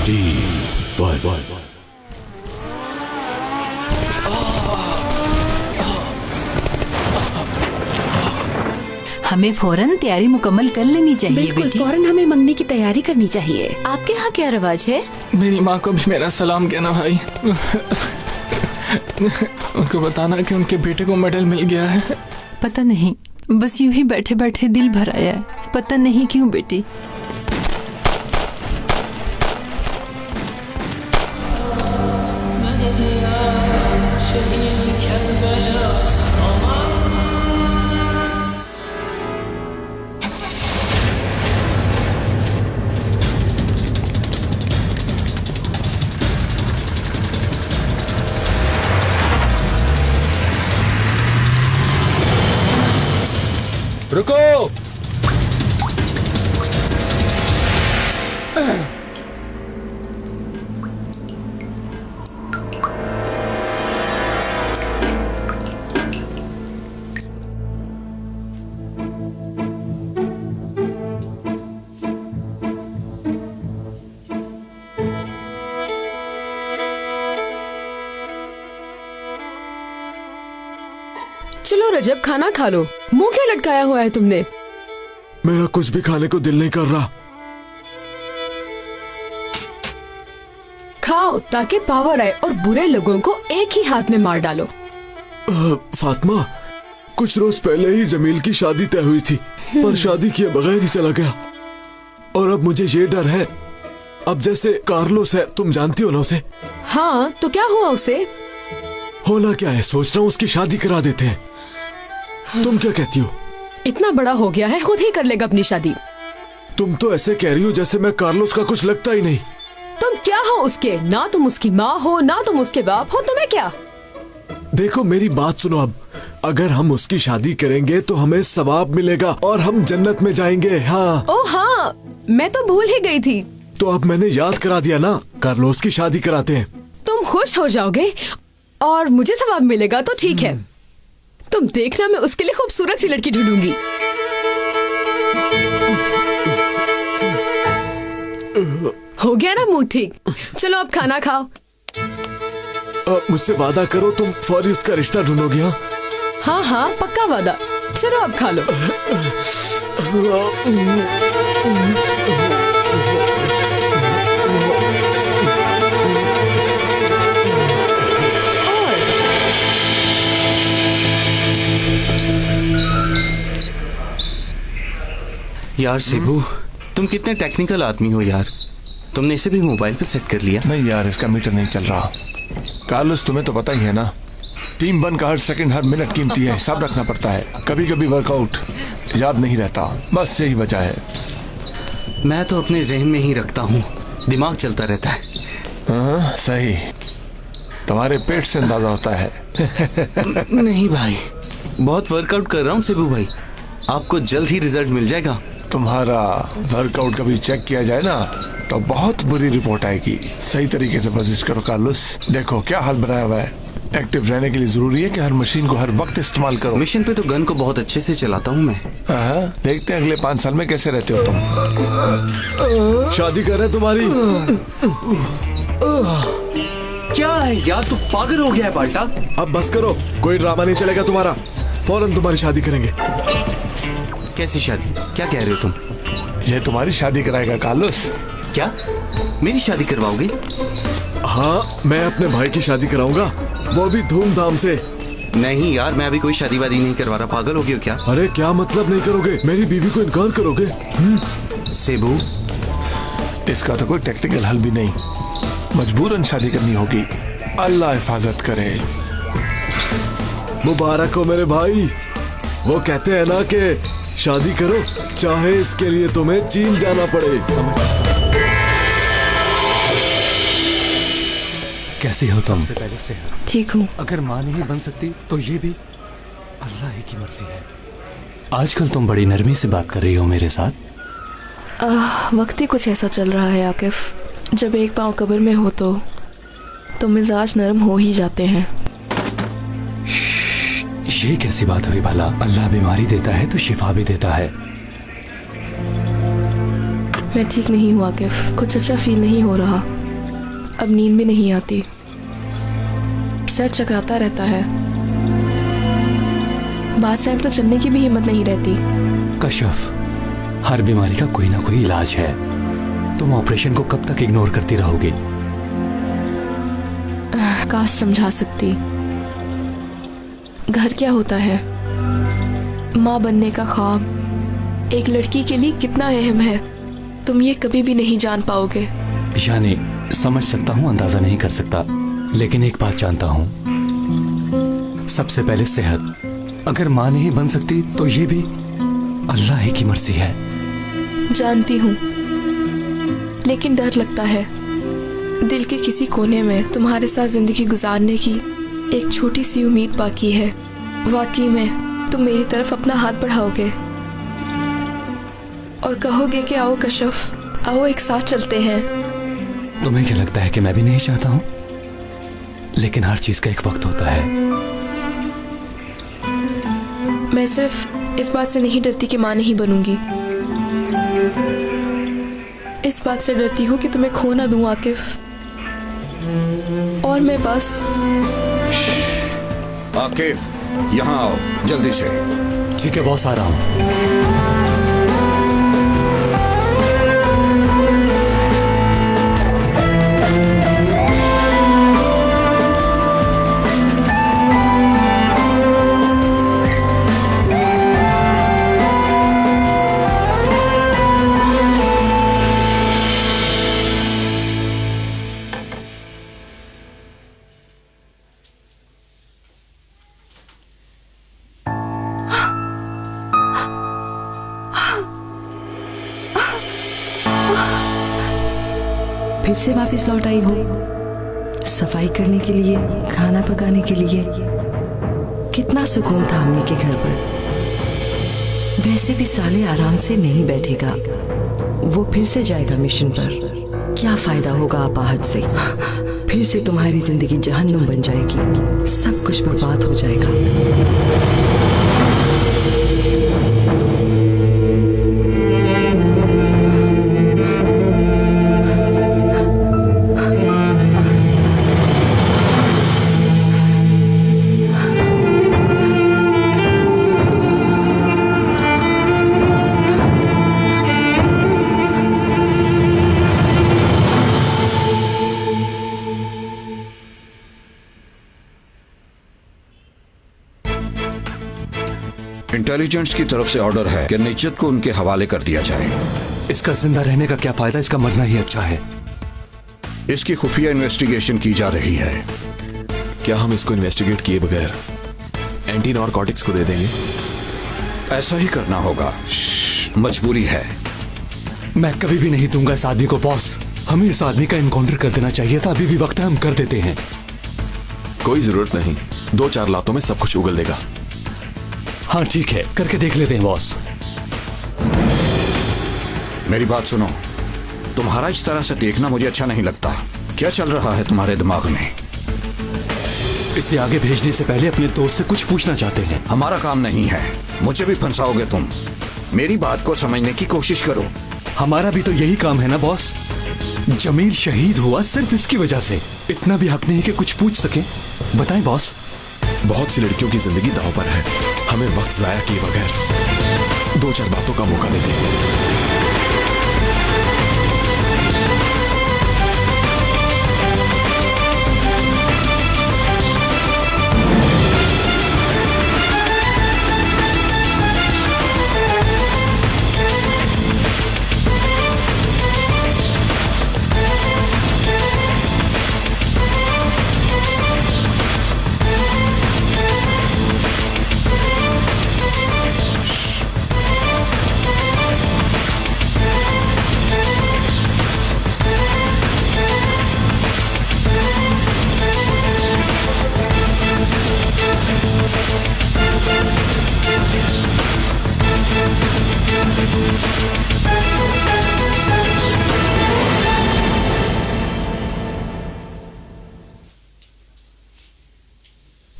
15 हमें फौरन तैयारी मुकम्मल कर लेनी चाहिए बेटी। फौरन हमें मंगनी की तैयारी करनी चाहिए। आपके यहाँ क्या रिवाज है? मेरी माँ को भी मेरा सलाम कहना भाई। उनको बताना कि उनके बेटे को मेडल मिल गया है। पता नहीं, बस यूं ही बैठे बैठे दिल भर आया है, पता नहीं क्यों बेटी। रुको। चलो रजब, खाना खा लो। मुंह क्यों लटकाया हुआ है तुमने? मेरा कुछ भी खाने को दिल नहीं कर रहा। खाओ ताकि पावर आए और बुरे लोगों को एक ही हाथ में मार डालो। फातिमा, कुछ रोज पहले ही जमील की शादी तय हुई थी, पर शादी किए बगैर ही चला गया। और अब मुझे ये डर है, अब जैसे कार्लोस है, तुम जानती हो ना उसे? हाँ, तो क्या हुआ उसे? होना क्या है, सोच रहा हूँ उसकी शादी करा देते हैं। तुम क्या कहती हो? इतना बड़ा हो गया है, खुद ही कर लेगा अपनी शादी। तुम तो ऐसे कह रही हो जैसे मैं कार्लोस का कुछ लगता ही नहीं। तुम क्या हो उसके? ना तुम उसकी माँ हो, ना तुम उसके बाप हो, तुम्हें क्या? देखो मेरी बात सुनो। अब अगर हम उसकी शादी करेंगे तो हमें सवाब मिलेगा और हम जन्नत में जाएंगे। हाँ। ओ हाँ, मैं तो भूल ही गई थी। तो अब मैंने याद करा दिया ना, कार्लोस की शादी कराते हैं। तुम खुश हो जाओगे और मुझे सवाब मिलेगा तो ठीक है। तुम देखना, मैं उसके लिए खूबसूरत सी लड़की ढूंढूंगी। हो गया ना मूड ठीक? चलो अब खाना खाओ। मुझसे वादा करो तुम फौरी उसका रिश्ता ढूंढोगी। हाँ हाँ हाँ, पक्का वादा। चलो अब खा लो। यार शिबू, तुम कितने टेक्निकल आदमी हो यार। तुमने इसे भी मोबाइल पे सेट कर लिया? नहीं यार, इसका मीटर नहीं चल रहा। कार्लोस, तुम्हें तो पता ही है ना, टीम 1 का हर सेकंड हर मिनट कीमती है, हिसाब रखना पड़ता है। कभी कभी वर्कआउट याद नहीं रहता, बस यही वजह है। मैं तो अपने जहन में ही रखता हूँ, दिमाग चलता रहता है। हाँ सही, तुम्हारे पेट से अंदाजा होता है। नहीं भाई, बहुत वर्कआउट कर रहा हूँ शिबू भाई, आपको जल्द ही रिजल्ट मिल जाएगा। तुम्हारा वर्कआउट कभी चेक किया जाए ना तो बहुत बुरी रिपोर्ट आएगी। सही तरीके से वर्जिश करो कार्लोस। देखो क्या हाल बनाया हुआ है। एक्टिव रहने के लिए जरूरी है कि हर मशीन को हर वक्त इस्तेमाल करो। मिशन पे तो गन को बहुत अच्छे से चलाता हूँ मैं। हाँ, देखते हैं अगले 5 साल में कैसे रहते हो तुम। शादी कर रहे तुम्हारी। क्या है यार, तू पागल हो गया है बाल्टा। अब बस करो, कोई ड्रामा नहीं चलेगा तुम्हारा। फौरन तुम्हारी शादी करेंगे। कैसी शादी? क्या कह रहे हो तुम? ये तुम्हारी शादी कराएगा कार्लोस। क्या मेरी शादी करवाओगे? हाँ, मैं अपने भाई की शादी कराऊंगा, वो भी धूमधाम से। नहीं यार, मैं अभी कोई शादी वादी नहीं करवा रहा। पागल हो गए हो क्या? अरे क्या मतलब नहीं करोगे? मेरी बीवी को इनकार करोगे? सेबू, इसका तो कोई टेक्निकल हल भी नहीं, मजबूरन शादी करनी होगी। अल्लाह हिफाजत करे। मुबारक हो मेरे भाई। वो कहते हैं ना कि शादी करो चाहे इसके लिए तुम्हें चीन जाना पड़े। कैसी हो तुम? पहले से ठीक हूँ। अगर माँ नहीं बन सकती तो ये भी अल्लाह ही की मर्जी है। आजकल तुम बड़ी नरमी से बात कर रही हो मेरे साथ। वक्त ही कुछ ऐसा चल रहा है आकिफ, जब एक पाँव कब्र में हो तो मिजाज नरम हो ही जाते हैं। ये कैसी बात हुई भला? अल्लाह बीमारी देता है तो शिफा भी देता है। मैं ठीक नहीं हूँ आकिफ, कुछ अच्छा फील नहीं हो रहा। अब नींद भी नहीं आती, सर चकराता रहता है, बास टाइम तो चलने की भी हिम्मत नहीं रहती। कशफ, हर बीमारी का कोई ना कोई इलाज है। तुम ऑपरेशन को कब तक इग्नोर करती रहोगी? काश समझा सकती। घर क्या होता है, माँ बनने का ख्वाब एक लड़की के लिए कितना अहम है, तुम ये कभी भी नहीं जान पाओगे। यानी समझ सकता हूँ, अंदाजा नहीं कर सकता, लेकिन एक बात जानता हूँ, सबसे पहले सेहत। अगर माँ नहीं बन सकती तो ये भी अल्लाह ही की मर्जी है। जानती हूँ, लेकिन डर लगता है। दिल के किसी कोने में तुम्हारे साथ जिंदगी गुजारने की एक छोटी सी उम्मीद बाकी है। वाकई में तुम मेरी तरफ अपना हाथ बढ़ाओगे और कहोगे कि आओ कशफ, आओ एक साथ चलते हैं। तुम्हें क्या लगता है कि मैं भी नहीं चाहता हूँ? लेकिन हर चीज का एक वक्त होता है। मैं सिर्फ इस बात से नहीं डरती कि माँ नहीं बनूंगी, इस बात से डरती हूँ कि तुम्हें खो ना दूं आकिफ। और मैं बस आकिफ, यहाँ आओ जल्दी से। ठीक है बॉस, आ रहा हूँ। फिर से वापस लौट आई हो, सफाई करने के लिए, खाना पकाने के लिए। कितना सुकून था अम्मी के घर पर। वैसे भी साले आराम से नहीं बैठेगा, वो फिर से जाएगा मिशन पर। क्या फायदा होगा अपाहज से? फिर से तुम्हारी जिंदगी जहन्नुम बन जाएगी, सब कुछ बर्बाद हो जाएगा। इंटेलिजेंस की तरफ से ऑर्डर है कि निज्जत को उनके हवाले कर दिया जाए। इसका जिंदा रहने का क्या फायदा, इसका मरना ही अच्छा है। इसकी खुफिया इन्वेस्टिगेशन की जा रही है। क्या हम इसको इन्वेस्टिगेट किए बगैर एंटी नारकोटिक्स को दे देंगे? ऐसा ही करना होगा, मजबूरी है। मैं कभी भी नहीं दूंगा इस आदमी को बॉस। हमें इस आदमी का इनकाउंटर कर देना चाहिए था, अभी भी वक्त है, हम कर देते हैं। कोई जरूरत नहीं, 2-4 लातों में सब कुछ उगल देगा। हाँ ठीक है, करके देख लेते हैं बॉस। मेरी बात सुनो, तुम्हारा इस तरह से देखना मुझे अच्छा नहीं लगता। क्या चल रहा है तुम्हारे दिमाग में? इसे आगे भेजने से पहले अपने दोस्त से कुछ पूछना चाहते हैं। हमारा काम नहीं है, मुझे भी फंसाओगे तुम। मेरी बात को समझने की कोशिश करो। हमारा भी तो यही काम है ना बॉस। जमील शहीद हुआ सिर्फ इसकी वजह से। इतना भी हक नहीं कि कुछ पूछ सके। बताएं बॉस। बहुत सी लड़कियों की जिंदगी दांव पर है, हमें वक्त जाया किए बगैर 2-4 बातों का मौका देते हैं।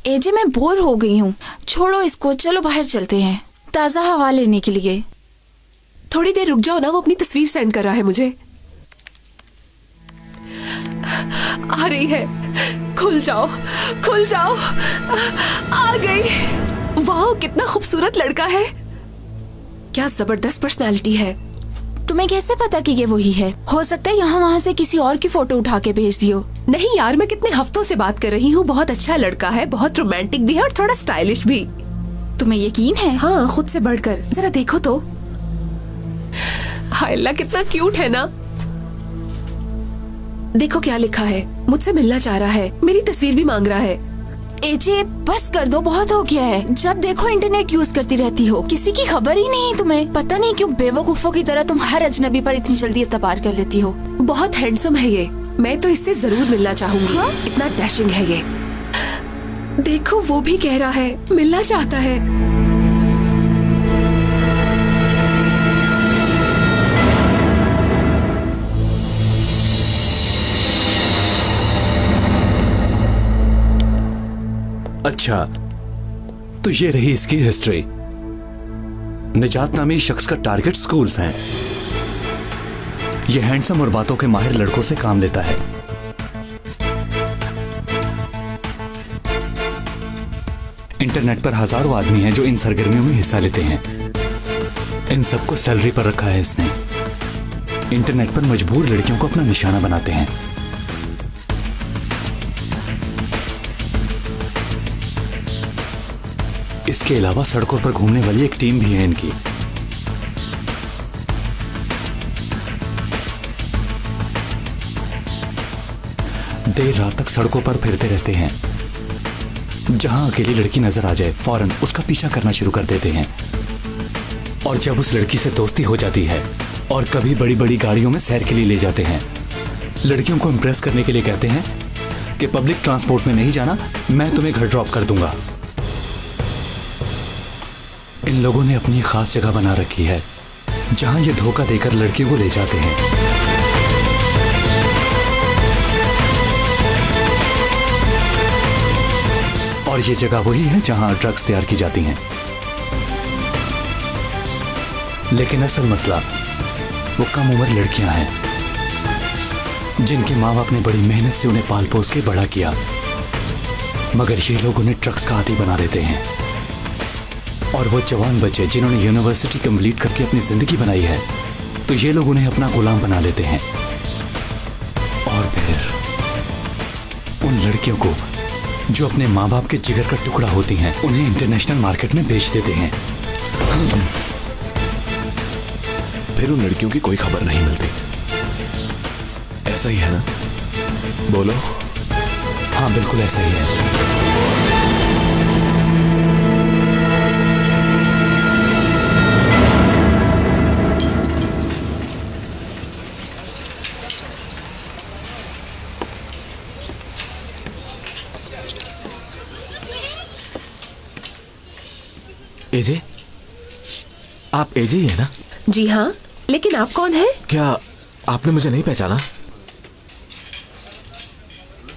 एजे मैं बोर हो गई हूँ, छोड़ो इसको, चलो बाहर चलते हैं ताज़ा हवा लेने के लिए। थोड़ी देर रुक जाओ ना, वो अपनी तस्वीर सेंड कर रहा है मुझे। आ रही है। खुल जाओ, खुल जाओ। आ गई। वाह, कितना खूबसूरत लड़का है। क्या जबरदस्त पर्सनालिटी है। तुम्हें कैसे पता कि ये वही है? हो सकता है यहाँ वहाँ से किसी और की फोटो उठा के भेज दियो। नहीं यार, मैं कितने हफ्तों से बात कर रही हूँ। बहुत अच्छा लड़का है, बहुत रोमांटिक भी है और थोड़ा स्टाइलिश भी। तुम्हें यकीन है? हाँ, खुद से बढ़कर। जरा देखो तो। हाय अल्लाह, कितना क्यूट है ना। देखो क्या लिखा है। मुझसे मिलना चाह रहा है, मेरी तस्वीर भी मांग रहा है। एजे बस कर दो, बहुत हो गया है। जब देखो इंटरनेट यूज करती रहती हो, किसी की खबर ही नहीं तुम्हें। पता नहीं क्यों बेवकूफों की तरह तुम हर अजनबी पर इतनी जल्दी एतबार कर लेती हो। बहुत हैंडसम है ये, मैं तो इससे जरूर मिलना चाहूंगी। हाँ? इतना डैशिंग है ये। देखो वो भी कह रहा है, मिलना चाहता है। अच्छा, तो ये रही इसकी हिस्ट्री। निजात नामी शख्स का टारगेट स्कूल्स हैं। ये हैंडसम और बातों के माहिर लड़कों से काम लेता है। इंटरनेट पर हजारों आदमी हैं जो इन सरगर्मियों में हिस्सा लेते हैं। इन सबको सैलरी पर रखा है इसने। इंटरनेट पर मजबूर लड़कियों को अपना निशाना बनाते हैं। इसके अलावा सड़कों पर घूमने वाली एक टीम भी है इनकी। देर रात तक सड़कों पर फिरते रहते हैं। जहां अकेली लड़की नजर आ जाए फौरन उसका पीछा करना शुरू कर देते हैं। और जब उस लड़की से दोस्ती हो जाती है और कभी बड़ी बड़ी गाड़ियों में सैर के लिए ले जाते हैं। लड़कियों को इम्प्रेस करने के लिए कहते हैं कि पब्लिक ट्रांसपोर्ट में नहीं जाना, मैं तुम्हें घर ड्रॉप कर दूंगा। इन लोगों ने अपनी खास जगह बना रखी है जहां ये धोखा देकर लड़कियों को ले जाते हैं। और ये जगह वही है जहां ड्रग्स तैयार की जाती हैं। लेकिन असल मसला वो कम उम्र लड़कियां हैं जिनके माँ बाप ने बड़ी मेहनत से उन्हें पाल पोस के बड़ा किया, मगर ये लोग उन्हें ड्रग्स का आदी बना देते हैं। और वो जवान बच्चे जिन्होंने यूनिवर्सिटी कंप्लीट करके अपनी जिंदगी बनाई है, तो ये लोग उन्हें अपना गुलाम बना लेते हैं। और फिर उन लड़कियों को जो अपने माँ बाप के जिगर का टुकड़ा होती हैं, उन्हें इंटरनेशनल मार्केट में बेच देते हैं। फिर उन लड़कियों की कोई खबर नहीं मिलती। ऐसा ही है ना? बोलो। हाँ, बिल्कुल ऐसा ही है। एजे, आप एजे ही है ना? जी हाँ, लेकिन आप कौन हैं? क्या आपने मुझे नहीं पहचाना?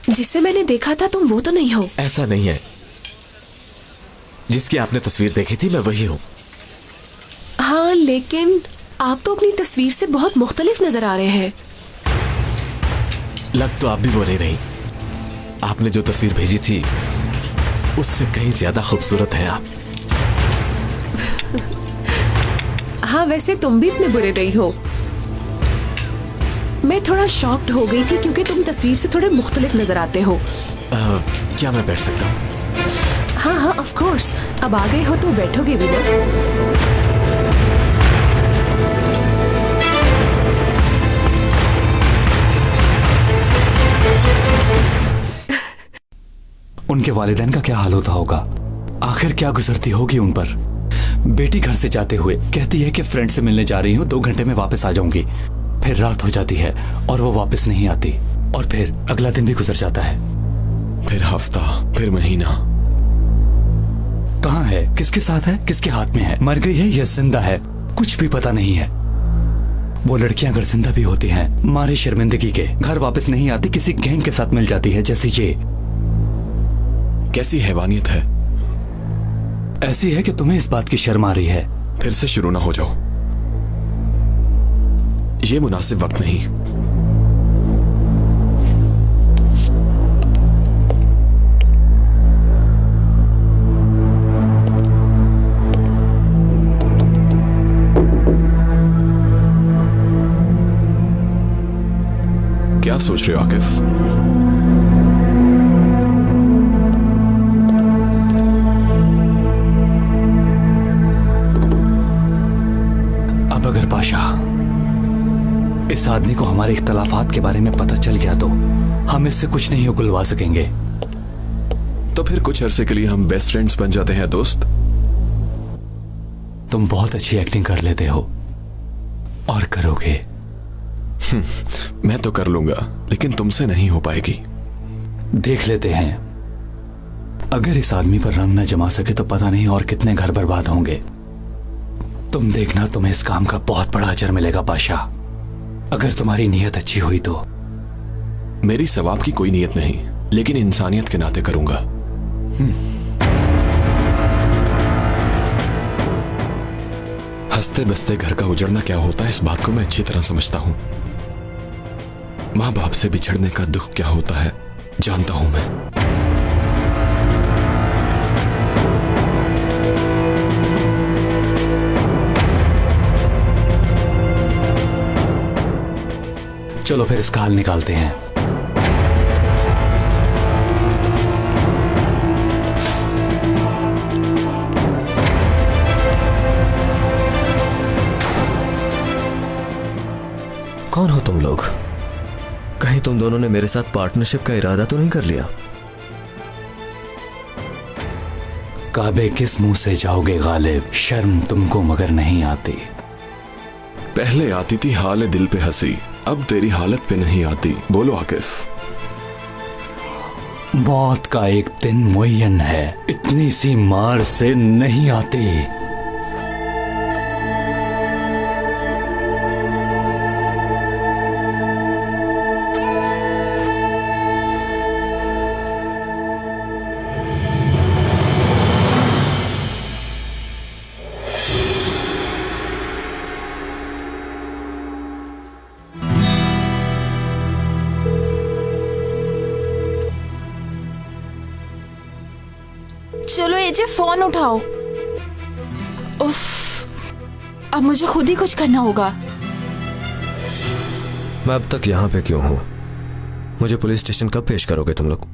जिससे मैंने देखा था तुम वो तो नहीं हो। ऐसा नहीं है, जिसकी आपने तस्वीर देखी थी मैं वही हूँ। हाँ, लेकिन आप तो अपनी तस्वीर से बहुत मुख्तलिफ नजर आ रहे हैं। लग तो आप भी वो नहीं रही। आपने जो तस्वीर भेजी थी उससे कहीं ज्यादा खूबसूरत है आप। हाँ, वैसे तुम भी इतने बुरे नहीं हो। मैं थोड़ा शॉक्ड हो गई थी क्योंकि तुम तस्वीर से थोड़े मुख्तलिफ नजर आते हो। क्या मैं बैठ सकता हूँ? हाँ हाँ, ऑफ कोर्स। अब आ गए हो तो बैठोगे भी ना। उनके वालिदैन का क्या हाल होता होगा? आखिर क्या गुजरती होगी उन पर? बेटी घर से जाते हुए कहती है कि फ्रेंड से मिलने जा रही हूँ, 2 घंटे में वापस आ जाऊंगी। फिर रात हो जाती है और वो वापस नहीं आती। और फिर अगला दिन भी गुजर जाता है। फिर हफ्ता, फिर महीना। कहाँ है, किसके साथ है, किसके हाथ में है, मर गई है या जिंदा है, कुछ भी पता नहीं है। वो लड़कियां अगर जिंदा भी होती हैं, मारे शर्मिंदगी के घर वापस नहीं आती, किसी गैंग के साथ मिल जाती है जैसे ये। कैसी हैवानियत है? ऐसी है कि तुम्हें इस बात की शर्म आ रही है। फिर से शुरू ना हो जाओ, ये मुनासिब वक्त नहीं। क्या सोच रहे हो आकिफ? अब अगर पाशा इस आदमी को हमारे इख्तलाफात के बारे में पता चल गया तो हम इससे कुछ नहीं उगलवा सकेंगे। तो फिर कुछ अरसे के लिए हम बेस्ट फ्रेंड्स बन जाते हैं दोस्त। तुम बहुत अच्छी एक्टिंग कर लेते हो और करोगे। मैं तो कर लूंगा, लेकिन तुमसे नहीं हो पाएगी। देख लेते हैं। अगर इस आदमी पर रंग न जमा सके तो पता नहीं और कितने घर बर्बाद होंगे। तुम देखना, तुम्हें इस काम का बहुत बड़ा अजर मिलेगा पाशा, अगर तुम्हारी नीयत अच्छी हुई तो। मेरी सवाब की कोई नीयत नहीं, लेकिन इंसानियत के नाते करूंगा। हंसते बसते घर का उजड़ना क्या होता है, इस बात को मैं अच्छी तरह समझता हूं। माँ बाप से बिछड़ने का दुख क्या होता है जानता हूं मैं। चलो फिर इसका हल निकालते हैं। कौन हो तुम लोग? कहीं तुम दोनों ने मेरे साथ पार्टनरशिप का इरादा तो नहीं कर लिया? काबे किस मुंह से जाओगे गालिब, शर्म तुमको मगर नहीं आती। पहले आती थी हाल दिल पे हंसी, अब तेरी हालत पे नहीं आती। बोलो आकिफ। मौत का एक दिन मुय्यन है, इतनी सी मार से नहीं आती। चलो एजे फोन उठाओ। उफ, अब मुझे खुद ही कुछ करना होगा। मैं अब तक यहाँ पे क्यों हूँ? मुझे पुलिस स्टेशन कब पेश करोगे तुम लोग?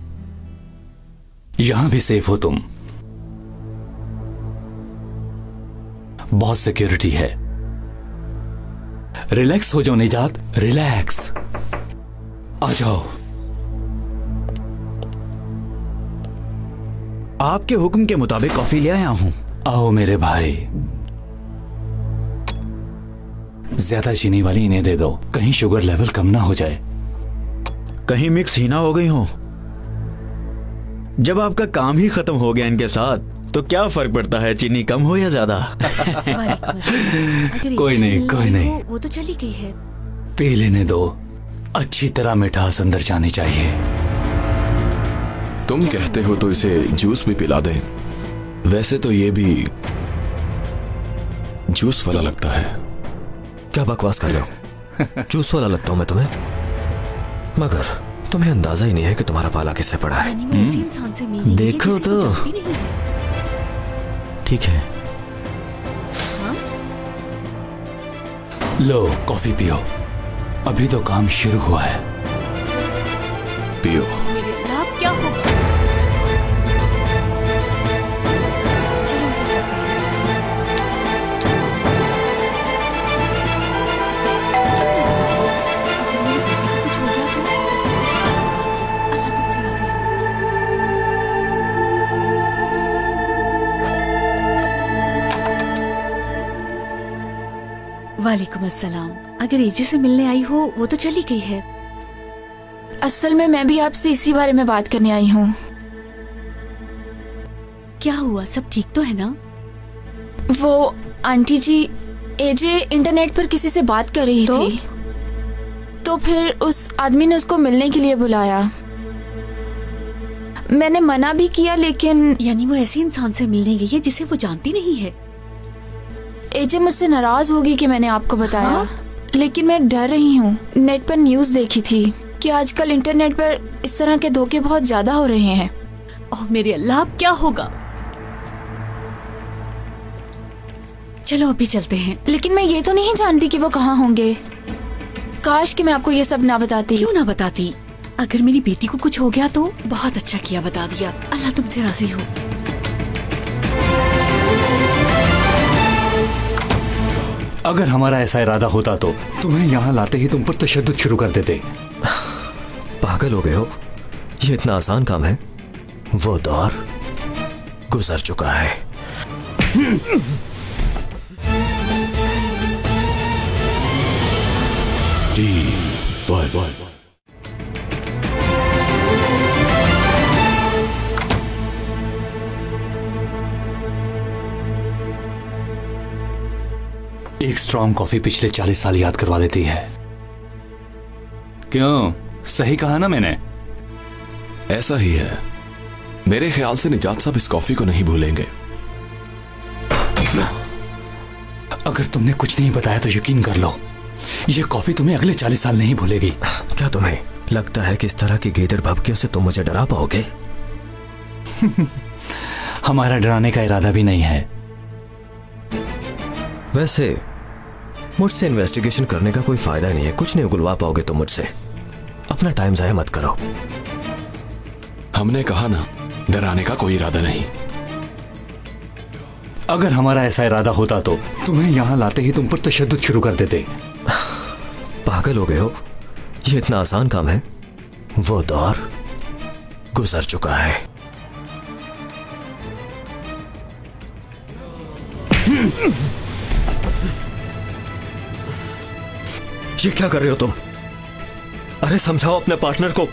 यहां भी सेफ हो तुम, बहुत सिक्योरिटी है। रिलैक्स हो जाओ निजात, रिलैक्स। आ जाओ। आपके हुक्म के मुताबिक कॉफी ले आया हूं। आओ मेरे भाई, ज्यादा चीनी वाली इन्हें दे दो, कहीं शुगर लेवल कम ना हो जाए। कहीं मिक्स ही ना हो गई हो। जब आपका काम ही खत्म हो गया इनके साथ तो क्या फर्क पड़ता है चीनी कम हो या ज्यादा। कोई नहीं, कोई नहीं, वो तो चली गई है। पी लेने दो, अच्छी तरह मिठास अंदर जानी चाहिए। तुम कहते हो तो इसे जूस भी पिला दें। वैसे तो ये भी जूस वाला लगता है। क्या बकवास कर रहे हो? जूस वाला लगता हूं मैं तुम्हें? मगर तुम्हें अंदाजा ही नहीं है कि तुम्हारा पाला किससे पड़ा है। देखो तो ठीक है। लो कॉफी पियो, अभी तो काम शुरू हुआ है। पियो। अब क्या होगा? वालेकुम अस्सलाम। अगर एजी से मिलने आई हो, वो तो चली गई है। असल में मैं भी आपसे इसी बारे में बात करने आई हूँ। क्या हुआ? सब ठीक तो है ना? वो आंटी जी, एजे इंटरनेट पर किसी से बात कर रही थी, तो फिर उस आदमी ने उसको मिलने के लिए बुलाया। मैंने मना भी किया, लेकिन यानी वो ऐसे इंसान से मिलने गई है जिसे वो जानती नहीं है। एजे मुझसे नाराज होगी कि मैंने आपको बताया। हाँ? लेकिन मैं डर रही हूँ। नेट पर न्यूज देखी थी कि आजकल इंटरनेट पर इस तरह के धोखे बहुत ज्यादा हो रहे हैं। ओह मेरे अल्लाह, अब क्या होगा? चलो अभी चलते हैं। लेकिन मैं ये तो नहीं जानती कि वो कहाँ होंगे। काश कि मैं आपको ये सब ना बताती। क्यों ना बताती? अगर मेरी बेटी को कुछ हो गया तो? बहुत अच्छा किया बता दिया। अल्लाह तुमसे राजी हो। अगर हमारा ऐसा इरादा होता तो तुम्हें यहाँ लाते ही तुम पर तशद्दुद शुरू कर देते। पागल हो गए हो? ये इतना आसान काम है? वो दौर गुजर चुका है। एक स्ट्रॉन्ग कॉफी पिछले 40 साल याद करवा देती है। क्यों, सही कहा ना मैंने? ऐसा ही है। मेरे ख्याल से निजात साहब इस कॉफी को नहीं भूलेंगे। अगर तुमने कुछ नहीं बताया तो यकीन कर लो, ये कॉफी तुम्हें अगले 40 साल नहीं भूलेगी। क्या तुम्हें लगता है कि इस तरह की गीदड़ भभकियों से तुम मुझे डरा पाओगे? हमारा डराने का इरादा भी नहीं है। वैसे मुझसे इन्वेस्टिगेशन करने का कोई फायदा नहीं है। कुछ नहीं उगलवा पाओगे तुम मुझसे। अपना टाइम जाया मत करो। हमने कहा ना, डराने का कोई इरादा नहीं। अगर हमारा ऐसा इरादा होता तो तुम्हें यहाँ लाते ही तुम पर तशद्दुद शुरू कर देते। पागल हो गए हो? ये इतना आसान काम है? वो दौर गुजर चुका है। ये क्या कर रहे हो तुम? अरे समझाओ अपने पार्टनर को।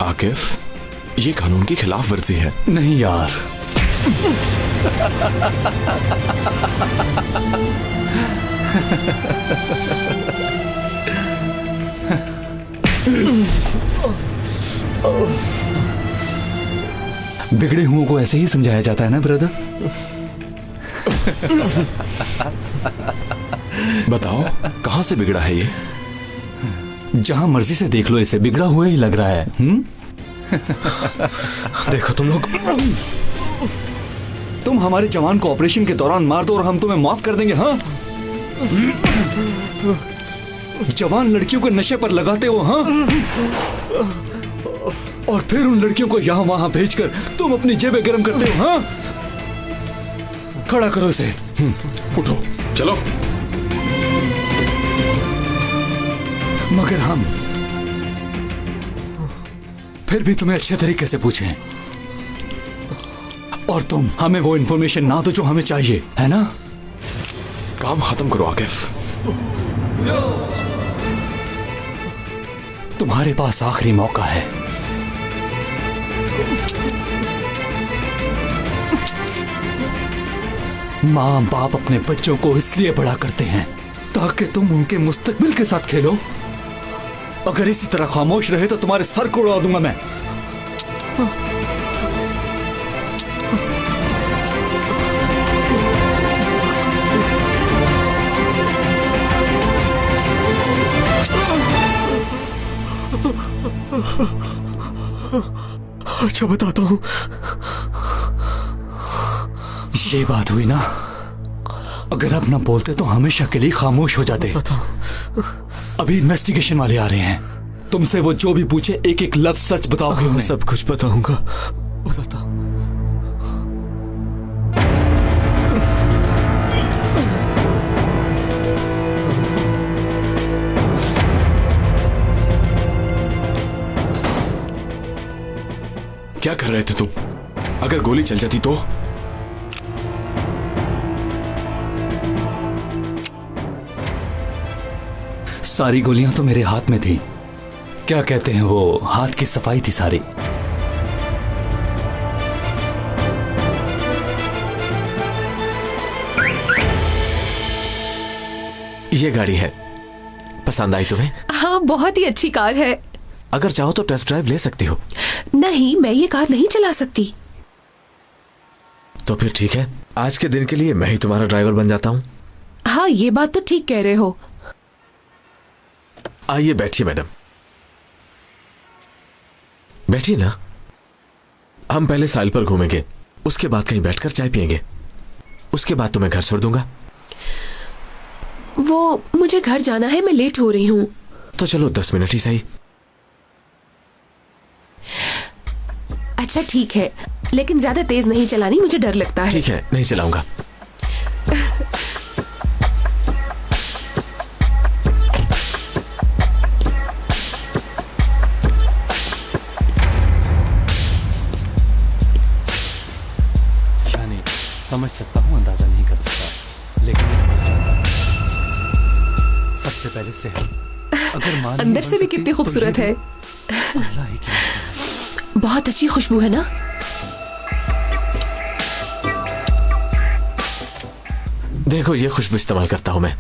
आकिफ, ये कानून की खिलाफ वर्जी है। नहीं यार। बिगड़े हुओं को ऐसे ही समझाया जाता है ना ब्रदर। बताओ, कहां से बिगड़ा है ये? जहां मर्जी से देख लो, इसे बिगड़ा हुआ ही लग रहा है। देखो तुम लोग, तुम हमारे जवान को ऑपरेशन के दौरान मार दो और हम तुम्हें माफ कर देंगे? हाँ, जवान लड़कियों को नशे पर लगाते हो। हाँ, और फिर उन लड़कियों को यहां वहां भेजकर तुम अपनी जेबें गर्म करते हो। हाँ, खड़ा करो इसे। उठो, चलो। मगर हम फिर भी तुम्हें अच्छे तरीके से पूछें और तुम हमें वो इंफॉर्मेशन ना दो जो हमें चाहिए, है ना? काम खत्म करो आकिफ। तुम्हारे पास आखिरी मौका है। माँ बाप अपने बच्चों को इसलिए बड़ा करते हैं ताकि तुम उनके मुस्तकबिल के साथ खेलो। अगर इसी तरह खामोश रहे तो तुम्हारे सर को उड़ा दूंगा मैं। अच्छा बताता हूं। ये बात हुई ना, अगर आप ना बोलते तो हमेशा के लिए खामोश हो जाते। अभी इन्वेस्टिगेशन वाले आ रहे हैं। तुमसे वो जो भी पूछे एक एक लफ्ज सच बताओगे उन्हें। सब कुछ बताऊंगा। बताता हूं। क्या कर रहे थे तुम? अगर गोली चल जाती तो? सारी गोलियां तो मेरे हाथ में थी। क्या कहते हैं वो, हाथ की सफाई थी सारी। ये गाड़ी है, पसंद आई तुम्हें? हाँ, बहुत ही अच्छी कार है। अगर चाहो तो टेस्ट ड्राइव ले सकती हो। नहीं, मैं ये कार नहीं चला सकती। तो फिर ठीक है, आज के दिन के लिए मैं ही तुम्हारा ड्राइवर बन जाता हूँ। हाँ, ये बात तो ठीक कह रहे हो। आइए बैठिए मैडम, बैठिए ना। हम पहले साइल पर घूमेंगे, उसके बाद कहीं बैठकर चाय पियेंगे, उसके बाद तुम्हें घर छोड़ दूंगा। वो मुझे घर जाना है, मैं लेट हो रही हूँ। तो चलो 10 मिनट ही सही। अच्छा ठीक है, लेकिन ज्यादा तेज नहीं चलानी, मुझे डर लगता है। ठीक है, नहीं चलाऊंगा। समझ सकता हूँ, अंदाजा नहीं कर सकता, लेकिन एक बात जानता हूँ। सबसे पहले सेहत। अगर मान अंदर से भी कितनी खूबसूरत है। अल्लाह ही की मर्जी। बहुत अच्छी खुशबू है ना। देखो ये खुशबू इस्तेमाल करता हूं मैं।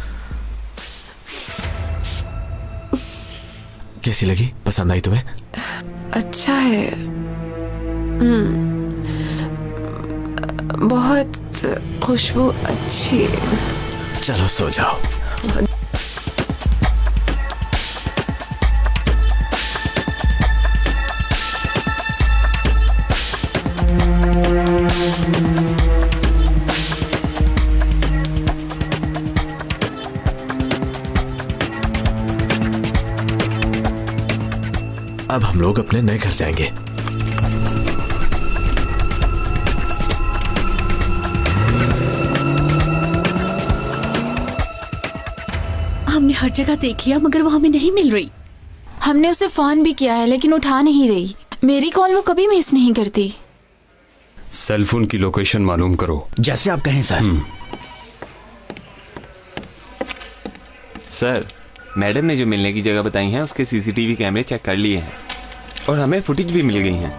कैसी लगी? पसंद आई तुम्हें? अच्छा है। बहुत खुशबू अच्छी। चलो सो जाओ। अब हम लोग अपने नए घर जाएंगे। हमने हर जगह देख लिया मगर वो हमें नहीं मिल रही। हमने उसे फोन भी किया है लेकिन उठा नहीं रही। मेरी कॉल वो कभी मिस नहीं करती। सेल फोन की लोकेशन मालूम करो। जैसे आप कहें सर। सर, मैडम ने जो मिलने की जगह बताई है उसके सीसीटीवी कैमरे चेक कर लिए हैं और हमें फुटेज भी मिल गई हैं।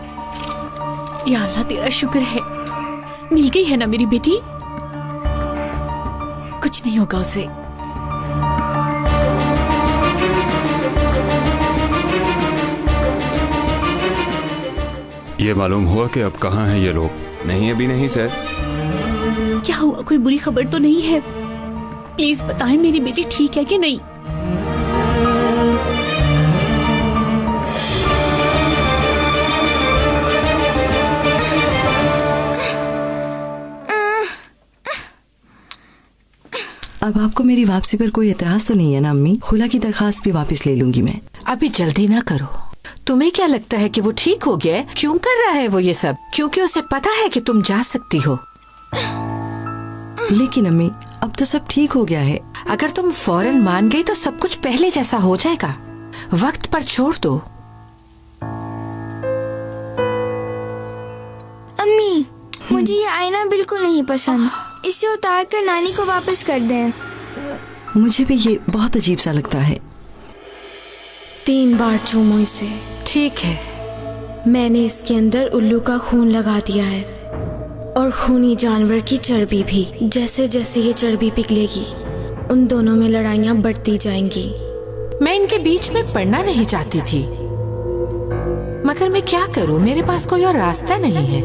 या अल्लाह तेरा शुक्र है, मिल गई है ना मेरी बेटी। कुछ नहीं होगा उसे। ये मालूम हुआ कि अब कहाँ हैं ये लोग? नहीं, अभी नहीं सर। क्या हुआ? कोई बुरी खबर तो नहीं है? प्लीज बताएं मेरी बेटी ठीक है कि नहीं। अब आपको मेरी वापसी पर कोई एतराज तो नहीं है ना अम्मी? खुला की दरखास्त भी वापस ले लूंगी मैं। अभी जल्दी ना करो। तुम्हें क्या लगता है कि वो ठीक हो गया है? क्यों कर रहा है वो ये सब? क्योंकि उसे पता है कि तुम जा सकती हो। लेकिन अम्मी अब तो सब ठीक हो गया है। अगर तुम फौरन मान गई तो सब कुछ पहले जैसा हो जाएगा। वक्त पर छोड़ दो। अम्मी, मुझे ये आईना बिल्कुल नहीं पसंद। इसे उतार कर नानी को वापस कर दें। मुझे भी ये बहुत अजीब सा लगता है। 3 बार चूमो इसे। ठीक है। मैंने इसके अंदर उल्लू का खून लगा दिया है और खूनी जानवर की चर्बी भी। जैसे जैसे ये चर्बी पिघलेगी उन दोनों में लड़ाइयाँ बढ़ती जाएंगी। मैं इनके बीच में पड़ना नहीं चाहती थी, मगर मैं क्या करूं, मेरे पास कोई और रास्ता नहीं है।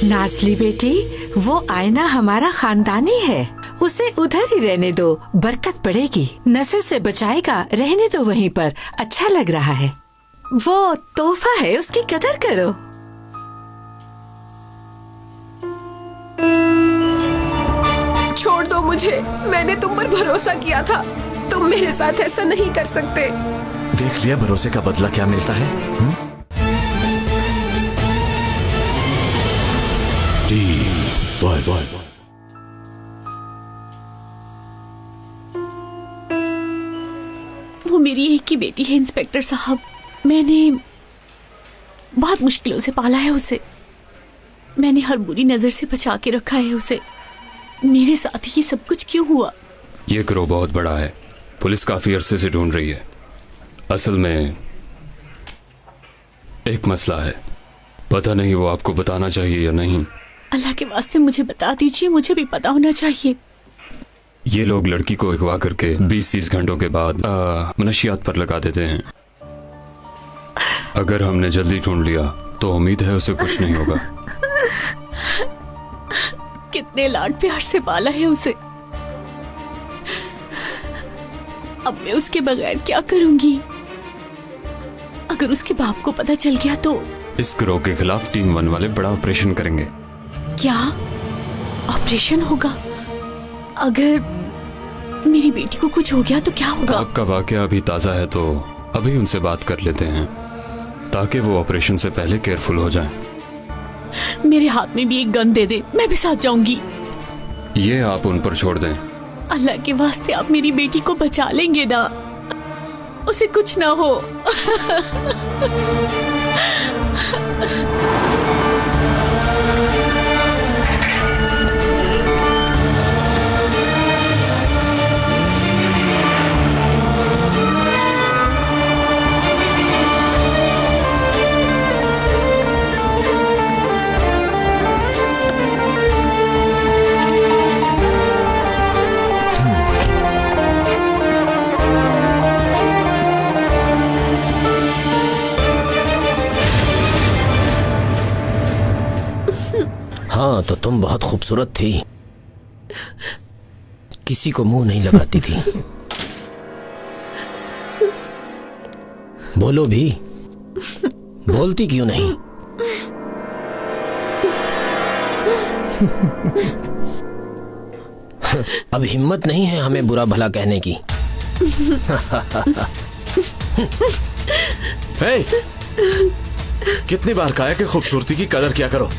नाज़ली बेटी, वो आईना हमारा खानदानी है, उसे उधर ही रहने दो, बरकत पड़ेगी। नजर से बचाएगा, रहने दो वहीं पर, अच्छा लग रहा है। वो तोहफा है, उसकी कदर करो। छोड़ दो मुझे, मैंने तुम पर भरोसा किया था। तुम मेरे साथ ऐसा नहीं कर सकते। देख लिया भरोसे का बदला क्या मिलता है। वो मेरी एक की बेटी है इंस्पेक्टर साहब। मैंने बहुत मुश्किलों से पाला है उसे। मैंने हर बुरी नजर से बचा के रखा है उसे। मेरे साथ ही सब कुछ क्यों हुआ? ये गिरोह बहुत बड़ा है, पुलिस काफी अरसे से ढूंढ रही है। असल में एक मसला है, पता नहीं वो आपको बताना चाहिए या नहीं। अल्लाह के वास्ते मुझे बता दीजिए, मुझे भी पता होना चाहिए। ये लोग लड़की को अगवा करके 20-30 घंटों के बाद मनशियात पर लगा देते हैं। अगर हमने जल्दी ढूंढ लिया तो उम्मीद है उसे कुछ नहीं होगा। कितने लाड प्यार से पाला है उसे। अब मैं उसके बगैर क्या करूंगी? अगर उसके बाप को पता चल गया तो? इस गिरोह के खिलाफ टीम 1 वाले बड़ा ऑपरेशन करेंगे। क्या? ऑपरेशन होगा? अगर मेरी बेटी को कुछ हो गया तो क्या होगा? आपका वाकया अभी ताज़ा है तो अभी उनसे बात कर लेते हैं ताकि वो ऑपरेशन से पहले केयरफुल हो जाएं। मेरे हाथ में भी एक गन दे दे, मैं भी साथ जाऊंगी। ये आप उन पर छोड़ दें। अल्लाह के वास्ते आप मेरी बेटी को बचा लेंगे ना? उसे कुछ ना हो। हाँ, तो तुम बहुत खूबसूरत थी, किसी को मुंह नहीं लगाती थी। बोलो भी, बोलती क्यों नहीं? अब हिम्मत नहीं है हमें बुरा भला कहने की। हे, कितनी बार कहा है कि खूबसूरती की कदर किया करो।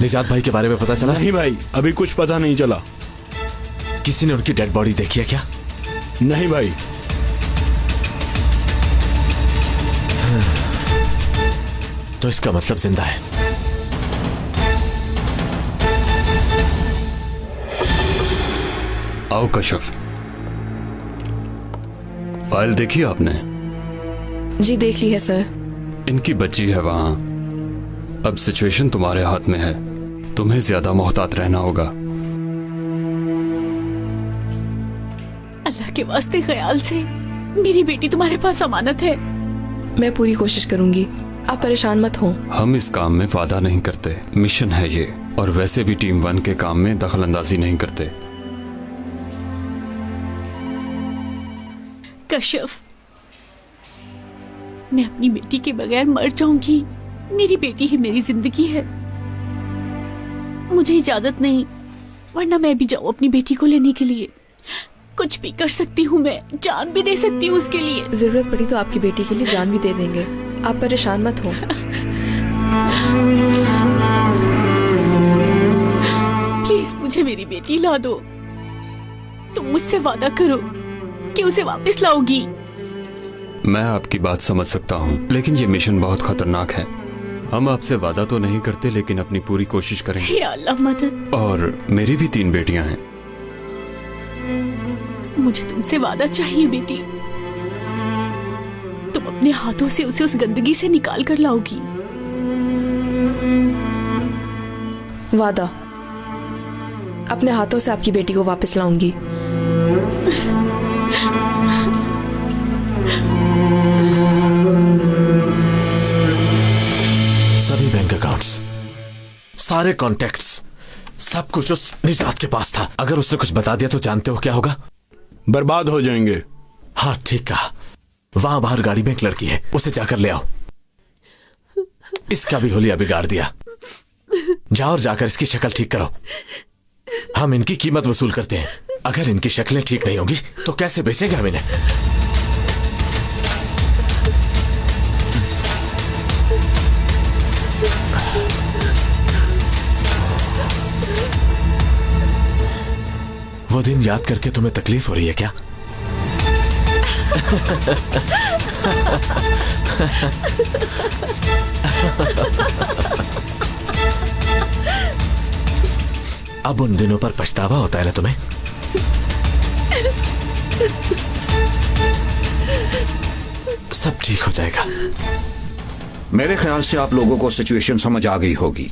निजात भाई के बारे में पता चला? नहीं भाई, अभी कुछ पता नहीं चला। किसी ने उनकी डेड बॉडी देखी है क्या? नहीं भाई। तो इसका मतलब जिंदा है। आओ कशफ, फाइल देखी आपने? जी देख ली है सर। इनकी बच्ची है वहां। अब सिचुएशन तुम्हारे हाथ में है, तुम्हें ज्यादा मोहतात रहना होगा। अल्लाह के वास्ते ख्याल से, मेरी बेटी तुम्हारे पास अमानत है। मैं पूरी कोशिश करूंगी, आप परेशान मत हो। हम इस काम में वादा नहीं करते, मिशन है ये, और वैसे भी टीम 1 के काम में दखल अंदाजी नहीं करते। कशफ, मैं अपनी बेटी के बगैर मर जाऊंगी। मेरी बेटी ही मेरी जिंदगी है। मुझे इजाजत नहीं, वरना मैं भी जाऊं अपनी बेटी को लेने के लिए। कुछ भी कर सकती हूँ, मैं जान भी दे सकती हूँ उसके लिए। जरूरत पड़ी तो आपकी बेटी के लिए जान भी दे देंगे, आप परेशान मत हो। प्लीज मुझे मेरी बेटी ला दो। तुम मुझसे वादा करो कि उसे वापस लाओगी। मैं आपकी बात समझ सकता हूँ, लेकिन ये मिशन बहुत खतरनाक है। हम आपसे वादा तो नहीं करते, लेकिन अपनी पूरी कोशिश करेंगे। या अल्लाह मदद। और मेरी भी 3 बेटियां हैं। मुझे तुमसे वादा चाहिए बेटी। तुम अपने हाथों से उसे उस गंदगी से निकाल कर लाओगी। वादा, अपने हाथों से आपकी बेटी को वापस लाऊंगी। सभी बैंक अकाउंट्स, सारे कॉन्टैक्ट्स, सब कुछ उस निजात के पास था। अगर उसने कुछ बता दिया तो जानते हो क्या होगा? बर्बाद हो जाएंगे। हाँ ठीक कहा। वहां बाहर गाड़ी में एक लड़की है, उसे जाकर ले आओ। इसका भी होलिया बिगाड़ दिया। जाओ और जाकर इसकी शक्ल ठीक करो। हम इनकी कीमत वसूल करते हैं। अगर इनकी शक्लें ठीक नहीं होंगी तो कैसे बेचेंगे हम इन्हें? वो दिन याद करके तुम्हें तकलीफ हो रही है क्या? अब उन दिनों पर पछतावा होता है ना तुम्हें? सब ठीक हो जाएगा। मेरे ख्याल से आप लोगों को सिचुएशन समझ आ गई होगी।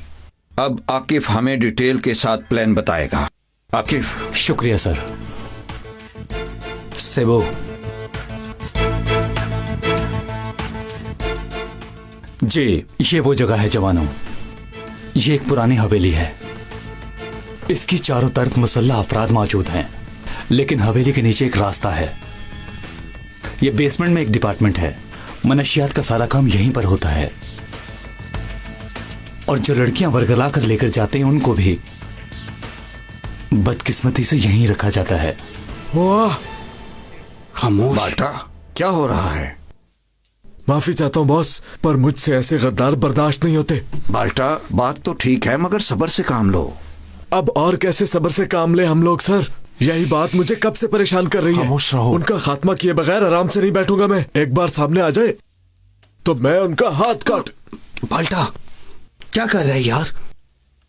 अब आकिफ हमें डिटेल के साथ प्लान बताएगा। आकिफ। शुक्रिया सर। सेबो, जी ये वो जगह है जवानों। ये एक पुरानी हवेली है। इसकी चारों तरफ मुसल्लह अफराद मौजूद हैं, लेकिन हवेली के नीचे एक रास्ता है। ये बेसमेंट में एक डिपार्टमेंट है। मनशियात का सारा काम यहीं पर होता है, और जो लड़कियां वर्गला कर लेकर जाते हैं उनको भी बदकिस्मती से यहीं रखा जाता है। वाह, खामोश। बाल्टा, क्या हो रहा है? माफी चाहता हूँ बॉस, पर मुझसे ऐसे गद्दार बर्दाश्त नहीं होते। बाल्टा, बात तो ठीक है, मगर सब्र से काम लो। अब और कैसे सब्र से काम ले हम लोग सर? यही बात मुझे कब से परेशान कर रही है। खामोश रहो। उनका खात्मा किए बगैर आराम से नहीं बैठूंगा मैं। एक बार सामने आ जाए तो मैं उनका हाथ काट। बाल्टा, क्या कर रहा है यार?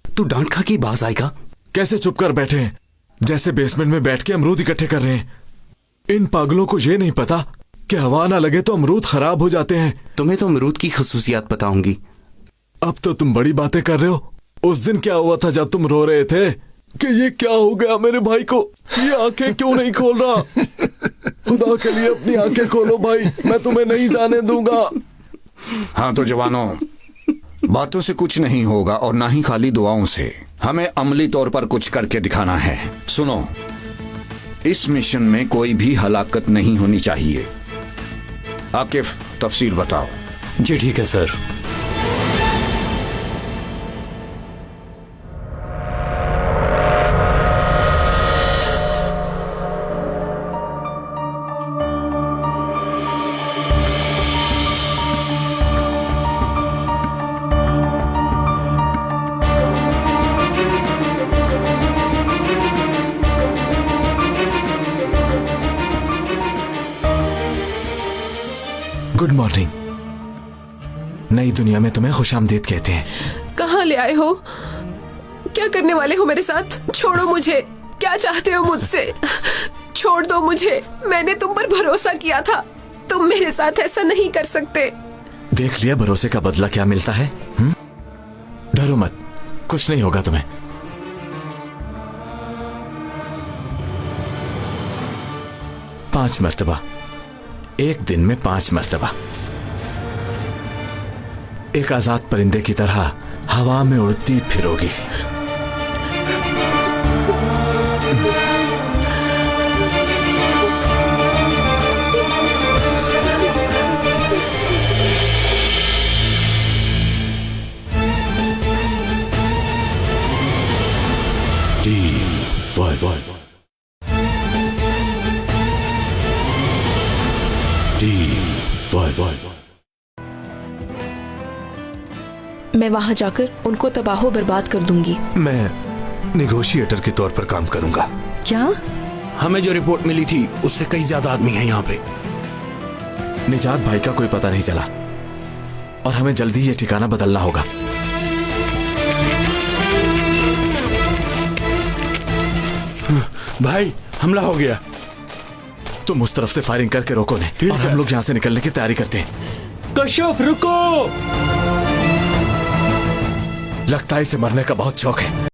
तू डांट खा के बाज आएगा? कैसे चुप कर बैठे हैं, जैसे बेसमेंट में बैठ के अमरूद इकट्ठे कर रहे हैं। इन पागलों को ये नहीं पता कि हवा ना लगे तो अमरूद खराब हो जाते हैं। तुम्हें तो अमरूद की खसूसियात बताऊंगी। अब तो तुम बड़ी बातें कर रहे हो। उस दिन क्या हुआ था जब तुम रो रहे थे कि ये क्या हो गया मेरे भाई को, ये आंखें क्यों नहीं खोल रहा? खुदा के लिए अपनी आंखें खोलो भाई, मैं तुम्हें नहीं जाने दूंगा। हाँ तो जवानों, बातों से कुछ नहीं होगा और ना ही खाली दुआओं से। हमें अमली तौर पर कुछ करके दिखाना है। सुनो, इस मिशन में कोई भी हलाकत नहीं होनी चाहिए। आकिफ, तफसील बताओ। जी ठीक है सर। Good morning. नई दुनिया में तुम्हें खुशामदीद कहते हैं। कहाँ ले आए हो? क्या करने वाले हो मेरे साथ? छोड़ो मुझे। क्या चाहते हो मुझसे? छोड़ दो मुझे। मैंने तुम पर भरोसा किया था। तुम मेरे साथ ऐसा नहीं कर सकते। देख लिया भरोसे का बदला क्या मिलता है। डरो मत, कुछ नहीं होगा तुम्हें। पांच मर्तबा, एक दिन में 5 मर्तबा, एक आजाद परिंदे की तरह हवा में उड़ती फिरोगी। मैं वहां जाकर उनको तबाहो बर्बाद कर दूंगी। मैं निगोशिएटर के तौर पर काम करूंगा। क्या? हमें जो रिपोर्ट मिली थी उससे कई ज्यादा आदमी हैं यहाँ पे। निजात भाई का कोई पता नहीं चला और हमें जल्दी ये ठिकाना बदलना होगा। भाई, हमला हो गया। तुम उस तरफ से फायरिंग करके रोको ने, और हम लोग यहाँ से निकलने की तैयारी करते हैं। कश्यप रुको! लगता है इसे मरने का बहुत शौक है।